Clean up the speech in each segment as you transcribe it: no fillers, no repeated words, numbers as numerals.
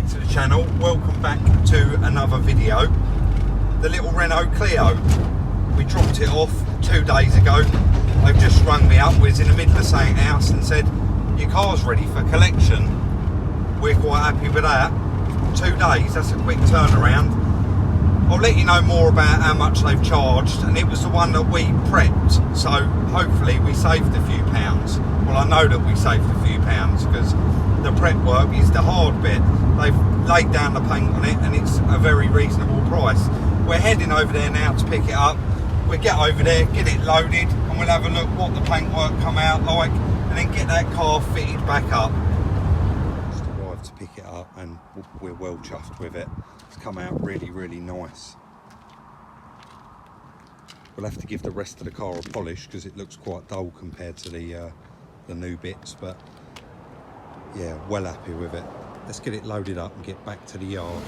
back to the channel. Welcome back to another video. The little Renault Clio, we dropped it off 2 days ago. They've just rung me up. We was in the middle of something else and said your car's ready for collection. We're quite happy with that. 2 days, that's a quick turnaround. I'll let you know more about how much they've charged, and it was the one that we prepped, so hopefully we saved a few pounds. Well, I know that we saved a few pounds because the prep work is the hard bit. They've laid down the paint on it and it's a very reasonable price. We're heading over there now to pick it up. We'll get over there, get it loaded, and we'll have a look what the paint work come out like, and then get that car fitted back up. Just arrived to pick it up and we're well chuffed with it. It's come out really nice. We'll have to give the rest of the car a polish because it looks quite dull compared to the new bits, but yeah, well happy with it. Let's get it loaded up and get back to the yard.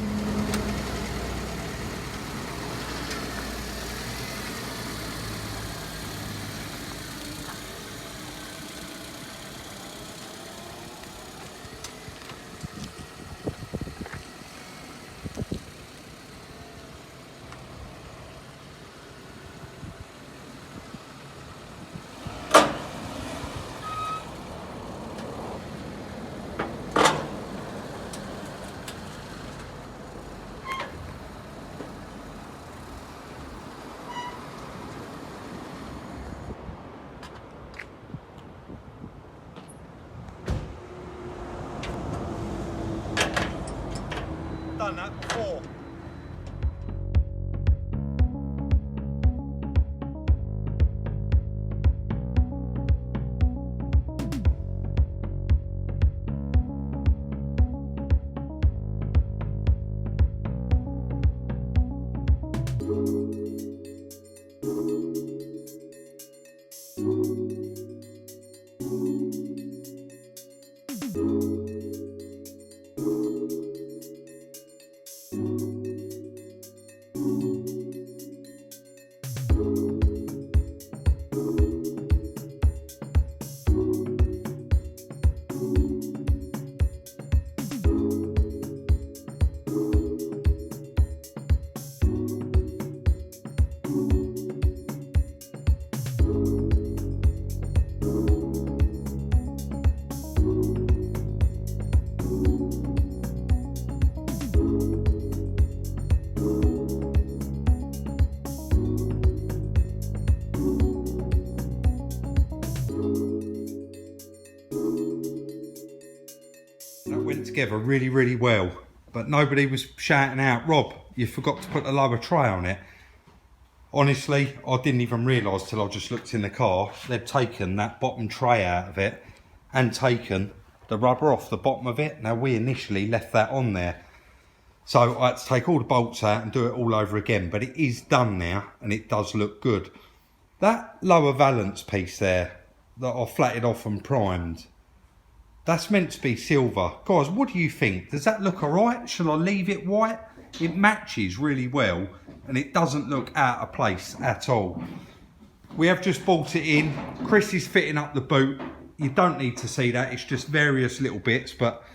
Done that before. Together really well, but nobody was shouting out, Rob, you forgot to put the lower tray on it. Honestly, I didn't even realise till I just looked in the car they'd taken that bottom tray out of it and taken the rubber off the bottom of it. Now, we initially left that on there, so I had to take all the bolts out and do it all over again, but it is done now and it does look good. That lower valance piece there that I flatted off and primed, that's meant to be silver. Guys, what do you think? Does that look alright? Shall I leave it white? It matches really well and it doesn't look out of place at all. We have just bought it in. Chris is fitting up the boot. You don't need to see that, it's just various little bits, but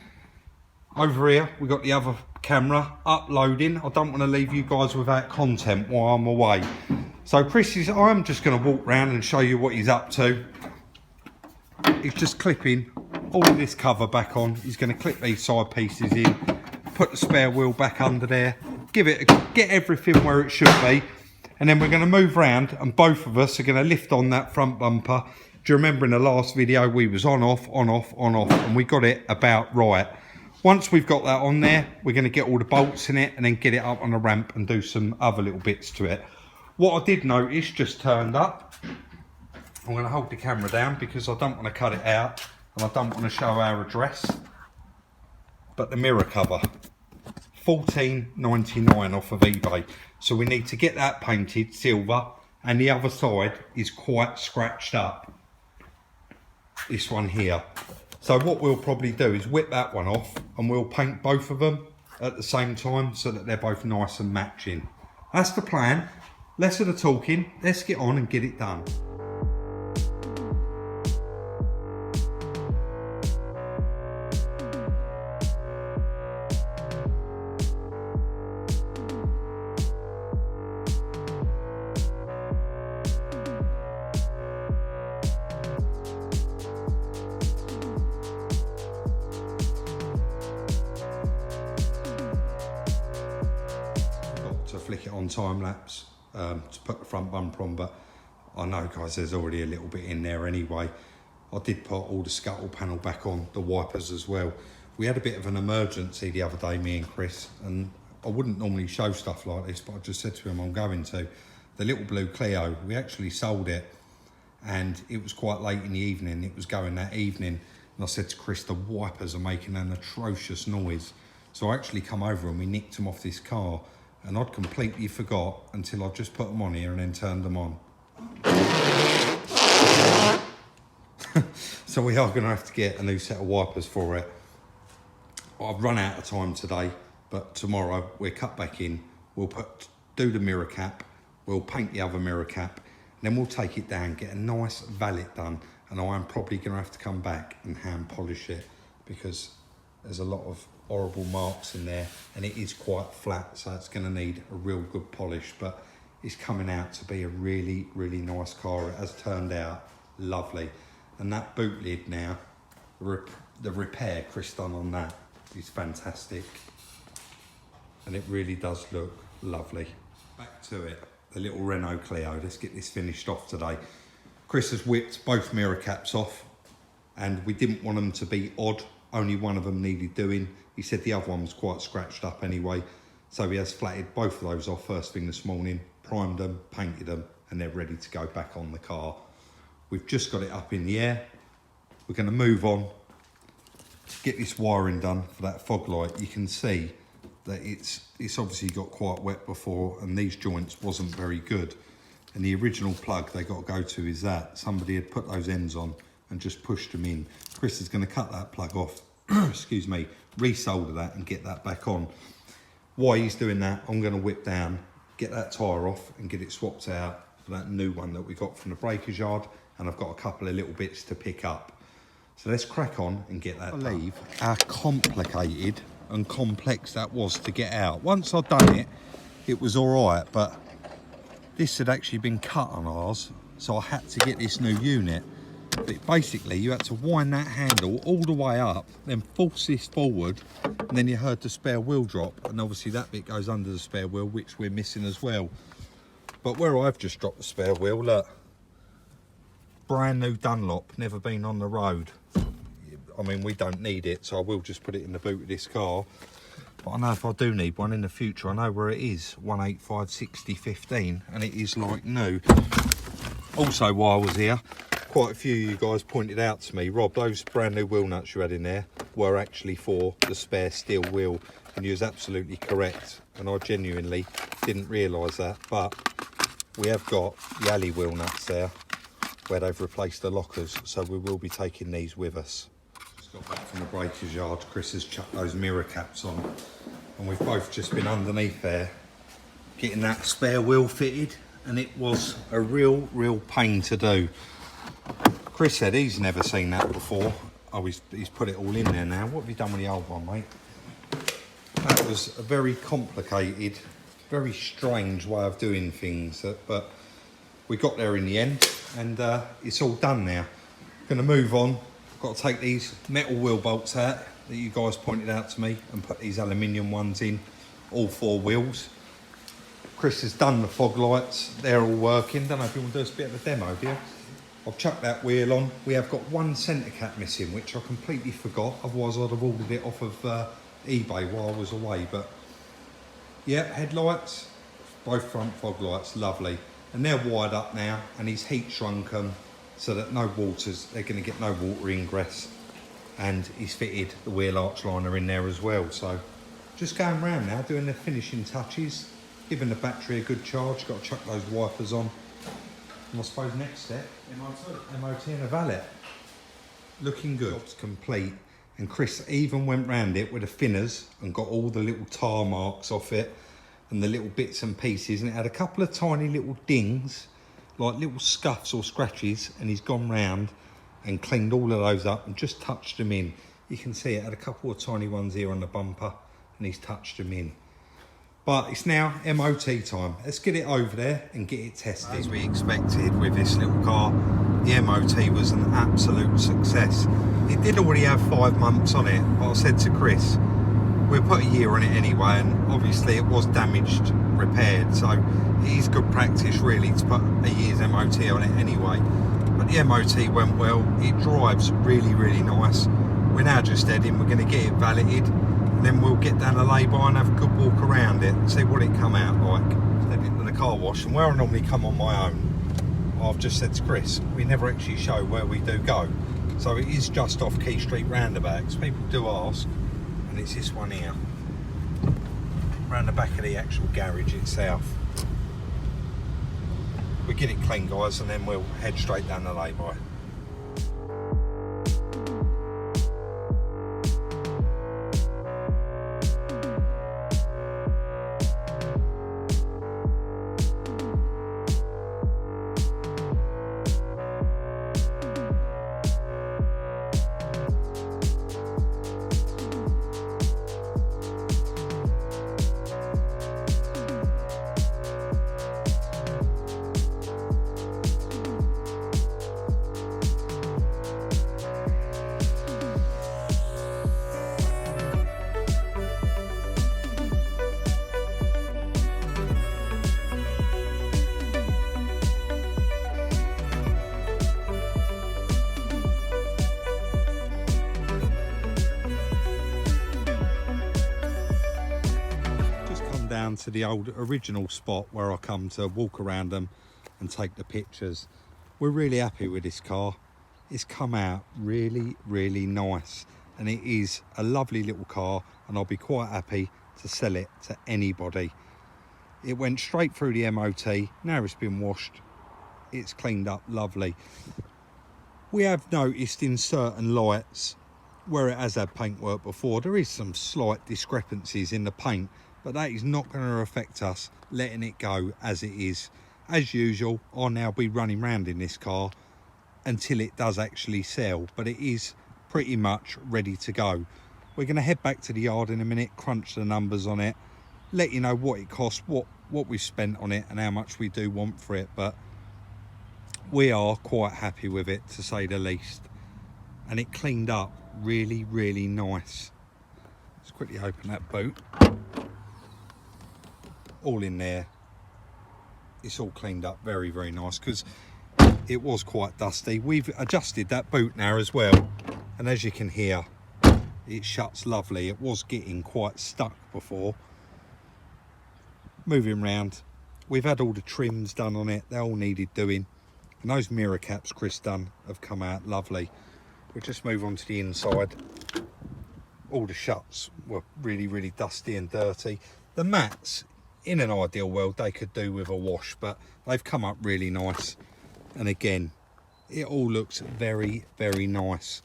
over here we've got the other camera uploading. I don't want to leave you guys without content while I'm away. So I'm just going to walk around and show you what he's up to. He's just clipping all of this cover back on. He's going to clip these side pieces in, put the spare wheel back under there, get everything where it should be, and then we're going to move around and both of us are going to lift on that front bumper. Do you remember in the last video we was on off, and we got it about right. Once we've got that on there, we're going to get all the bolts in it and then get it up on the ramp and do some other little bits to it. What I did notice just turned up, I'm going to hold the camera down because I don't want to cut it out and I don't want to show our address, but the mirror cover, $14.99 off of eBay. So we need to get that painted silver, and the other side is quite scratched up, this one here. So what we'll probably do is whip that one off and we'll paint both of them at the same time so that they're both nice and matching. That's the plan. Less of the talking, let's get on and get it done. Right, so we've got the paint on flick it on time lapse to put the front bumper on, but I know guys there's already a little bit in there anyway. I did put all the scuttle panel back on, the wipers as well. We had a bit of an emergency the other day, me and Chris, and I wouldn't normally show stuff like this, but I just said to him I'm going to. The little blue Clio, we actually sold it, and it was quite late in the evening. It was going that evening, and I said to Chris, the wipers are making an atrocious noise. So I actually come over and we nicked them off this car, and I'd completely forgot until I just put them on here and then turned them on. So we are going to have to get a new set of wipers for it. I've run out of time today, but tomorrow we'll cut back in, we'll do the mirror cap, we'll paint the other mirror cap, then we'll take it down, get a nice valet done, and I am probably going to have to come back and hand polish it because there's a lot of horrible marks in there and it is quite flat, so it's going to need a real good polish, but it's coming out to be a really, really nice car. It has turned out lovely. And that boot lid now, the repair Chris done on that is fantastic. And it really does look lovely. Back to it, the little Renault Clio. Let's get this finished off today. Chris has whipped both mirror caps off, and we didn't want them to be odd. Only one of them needed doing. He said the other one was quite scratched up anyway. So he has flatted both of those off first thing this morning, primed them, painted them, and they're ready to go back on the car. We've just got it up in the air. We're going to move on to get this wiring done for that fog light. You can see that it's obviously got quite wet before, and these joints wasn't very good. And the original plug they got to go to is that. Somebody had put those ends on and just pushed them in. Chris is going to cut that plug off, excuse me, resolder that and get that back on. While he's doing that, I'm going to whip down, get that tyre off and get it swapped out for that new one that we got from the breakers yard. And I've got a couple of little bits to pick up. So let's crack on and get that done. I believe how complicated and complex that was to get out. Once I'd done it, it was all right, but this had actually been cut on ours, so I had to get this new unit. But basically, you had to wind that handle all the way up, then force this forward, and then you heard the spare wheel drop, and obviously that bit goes under the spare wheel, which we're missing as well. But where I've just dropped the spare wheel, look, brand new Dunlop, never been on the road. I mean, we don't need it, so I will just put it in the boot of this car. But I know if I do need one in the future, I know where it is, 1856015, and it is like new. Also, while I was here, quite a few of you guys pointed out to me, Rob, those brand new wheel nuts you had in there were actually for the spare steel wheel, and you was absolutely correct. And I genuinely didn't realise that, but we have got the alley wheel nuts there, where they've replaced the lockers, so we will be taking these with us. Just got back from the breakers yard. Chris has chucked those mirror caps on, and we've both just been underneath there getting that spare wheel fitted, and it was a real pain to do. Chris said he's never seen that before. Oh, he's put it all in there now. What have you done with the old one, mate? That was a very complicated, very strange way of doing things, but we got there in the end. And it's all done now. Gonna move on. Got to take these metal wheel bolts out that you guys pointed out to me and put these aluminium ones in, all 4 wheels. Chris has done the fog lights, they're all working. Don't know if you want to do us a bit of a demo, do you? I've chucked that wheel on. We have got one centre cap missing, which I completely forgot, otherwise I'd have ordered it off of eBay while I was away. But yeah, headlights, both front fog lights, lovely. And they're wired up now, and he's heat shrunk them so that they're going to get no water ingress. And he's fitted the wheel arch liner in there as well. So just going round now, doing the finishing touches, giving the battery a good charge. Got to chuck those wipers on. And I suppose next step, MOT and a valet. Looking good. Job's complete. And Chris even went round it with the thinners and got all the little tar marks off it and the little bits and pieces, and it had a couple of tiny little dings, like little scuffs or scratches, and he's gone round and cleaned all of those up and just touched them in. You can see it had a couple of tiny ones here on the bumper, and he's touched them in. But it's now MOT time. Let's get it over there and get it tested. As we expected with this little car, the MOT was an absolute success. It did already have 5 months on it, but I said to Chris, we'll put a year on it anyway, and obviously it was damaged, repaired, so it is good practice really to put a year's MOT on it anyway. But the MOT went well, it drives really, really nice. We're now just heading, we're going to get it valeted, and then we'll get down the lay-by and have a good walk around it, see what it come out like. Heading to the car wash, and where I normally come on my own, I've just said to Chris, we never actually show where we do go. So it is just off Key Street roundabout, because people do ask, and it's this one here. Around the back of the actual garage itself. We get it clean, guys, and then we'll head straight down the lay-by. Down to the old original spot where I come to walk around them and take the pictures. We're really happy with this car. It's come out really, really nice, and it is a lovely little car, and I'll be quite happy to sell it to anybody. It went straight through the MOT, now it's been washed, it's cleaned up lovely. We have noticed in certain lights where it has had paintwork before, there is some slight discrepancies in the paint, but that is not going to affect us letting it go as it is. As usual, I'll now be running around in this car until it does actually sell, but it is pretty much ready to go. We're going to head back to the yard in a minute, crunch the numbers on it, let you know what it costs, what we've spent on it, and how much we do want for it. But we are quite happy with it, to say the least, and it cleaned up really, really nice. Let's quickly open that boot. All in there, it's all cleaned up very, very nice, because it was quite dusty. We've adjusted that boot now as well, and as you can hear, it shuts lovely. It was getting quite stuck before. Moving round, we've had all the trims done on it, they all needed doing, and those mirror caps Chris done have come out lovely. We'll just move on to the inside. All the shuts were really, really dusty and dirty. The mats, in an ideal world, they could do with a wash, but they've come up really nice. And again, it all looks very, very nice.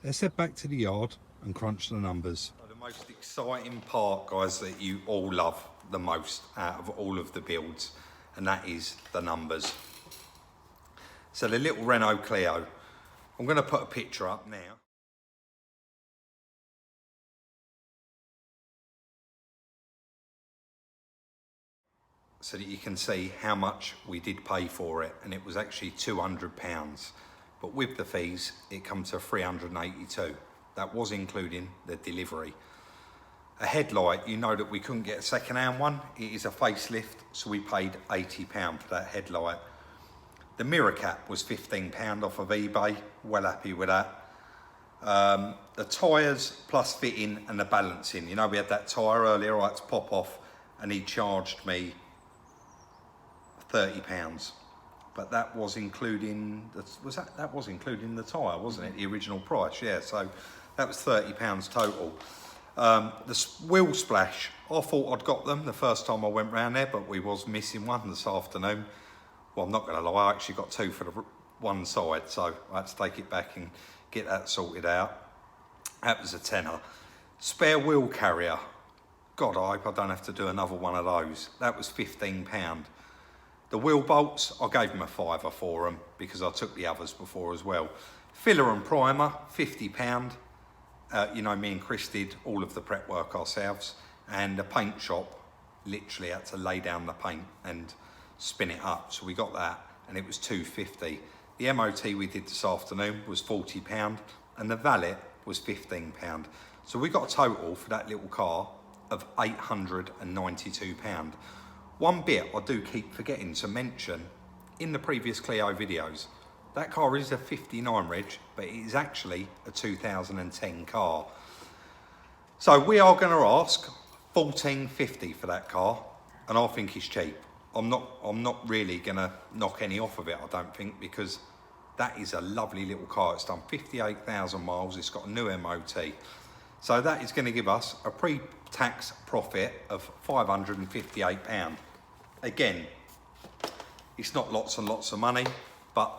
Let's head back to the yard and crunch the numbers. The most exciting part, guys, that you all love the most out of all of the builds, and that is the numbers. So the little Renault Clio, I'm going to put a picture up now. So that you can see how much we did pay for it, and it was actually £200, but with the fees it comes to 382. That was including the delivery. A headlight, you know that we couldn't get a second-hand one. It is a facelift, so we paid £80 for that headlight. The mirror cap was £15 off of eBay, well happy with that. The tyres plus fitting and the balancing, you know we had that tyre earlier I had to pop off, and he charged me £30, but that was including that was including the tyre, wasn't it? The original price, yeah. So that was £30 total. The wheel splash, I thought I'd got them the first time I went round there, but we was missing one this afternoon. Well, I'm not going to lie, I actually got two for the one side, so I had to take it back and get that sorted out. That was a tenner. Spare wheel carrier, God, I hope I don't have to do another one of those. That was £15. The wheel bolts, I gave them a £5 for them because I took the others before as well. Filler and primer, £50. You know, me and Chris did all of the prep work ourselves, and the paint shop literally had to lay down the paint and spin it up. So we got that, and it was £250. The MOT we did this afternoon was £40, and the valet was £15. So we got a total for that little car of £892. One bit I do keep forgetting to mention in the previous Clio videos, that car is a 59 reg, but it is actually a 2010 car. So we are going to ask $14.50 for that car, and I think it's cheap. I'm not really going to knock any off of it, I don't think, because that is a lovely little car. It's done 58,000 miles. It's got a new MOT. So that is going to give us a pre-tax profit of £558. Again, it's not lots and lots of money, but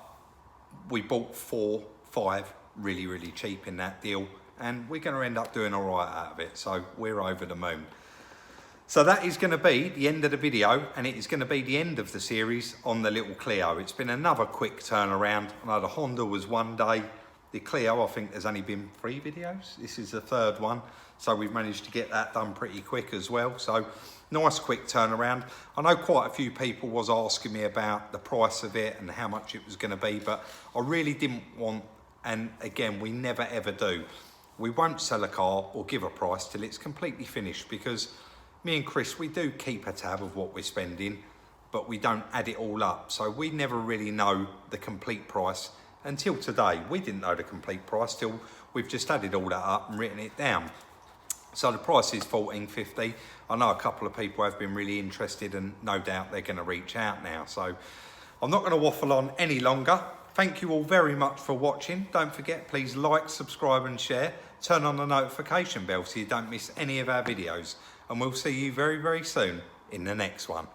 we bought 4-5 really, really cheap in that deal, and we're going to end up doing all right out of it. So we're over the moon. So that is going to be the end of the video, and it is going to be the end of the series on the little Clio. It's been another quick turnaround. I know the Honda was one day. The Clio, I think there's only been 3 videos. This is the 3rd one. So we've managed to get that done pretty quick as well. So nice quick turnaround. I know quite a few people was asking me about the price of it and how much it was going to be, but I really didn't want, and again, we never ever do. We won't sell a car or give a price till it's completely finished, because me and Chris, we do keep a tab of what we're spending, but we don't add it all up. So we never really know the complete price until today. We didn't know the complete price till we've just added all that up and written it down. So the price is $14.50. I know a couple of people have been really interested, and no doubt they're going to reach out now. So I'm not going to waffle on any longer. Thank you all very much for watching. Don't forget, please like, subscribe and share. Turn on the notification bell so you don't miss any of our videos. And we'll see you very, very soon in the next one.